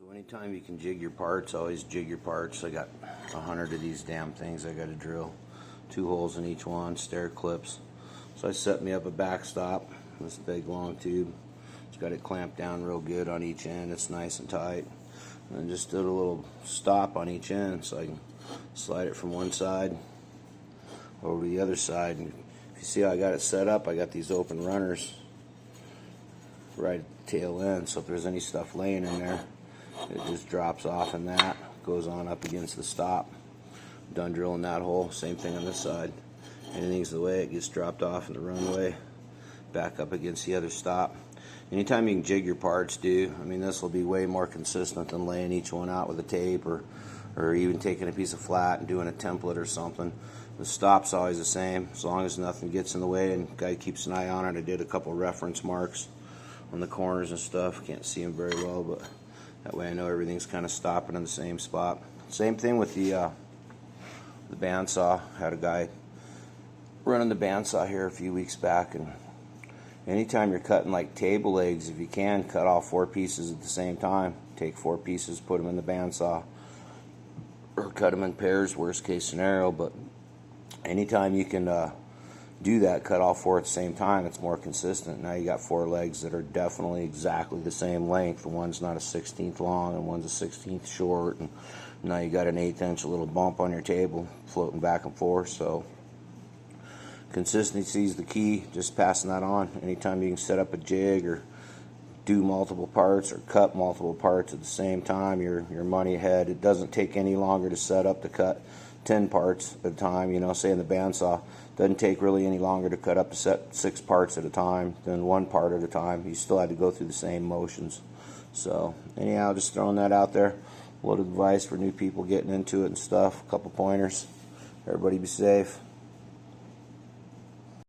So anytime you can jig your parts, always jig your parts. I got 100 of these damn things I got to drill. 2 holes in each one, stair clips. So I set me up a backstop, this big long tube. It's got it clamped down real good on each end. It's nice and tight. And then just did a little stop on each end so I can slide it from one side over to the other side. And if you see how I got it set up, I got these open runners right at the tail end. So if there's any stuff laying in there, it just drops off and that goes on up against the stop. Done drilling that hole. Same thing on this side. Anything's the way, it gets dropped off in the runway, back up against the other stop. Anytime you can jig your parts, I mean, this will be way more consistent than laying each one out with a tape or even taking a piece of flat and doing a template or something. The stop's always the same, as long as nothing gets in the way and the guy keeps an eye on it. I did a couple reference marks on the corners and stuff. Can't see them very well, but that way I know everything's kind of stopping in the same spot. Same thing with the bandsaw. Had a guy running the bandsaw here a few weeks back, and anytime you're cutting like table legs, if you can, cut all 4 pieces at the same time. Take 4 pieces, put them in the bandsaw, or cut them in pairs, worst case scenario. But anytime you can do that, cut all 4 at the same time, it's more consistent. Now you got 4 legs that are definitely exactly the same length. One's not a 16th long and one's a 16th short, and now you got an 1/8 inch little bump on your table floating back and forth. So consistency is the key, just passing that on. Anytime you can set up a jig or do multiple parts or cut multiple parts at the same time, you're money ahead. It doesn't take any longer to set up to cut 10 parts at a time. You know, say in the bandsaw, doesn't take really any longer to cut up to set 6 parts at a time than 1 part at a time. You still had to go through the same motions. So anyhow, just throwing that out there. A little advice for new people getting into it and stuff. A couple pointers. Everybody be safe.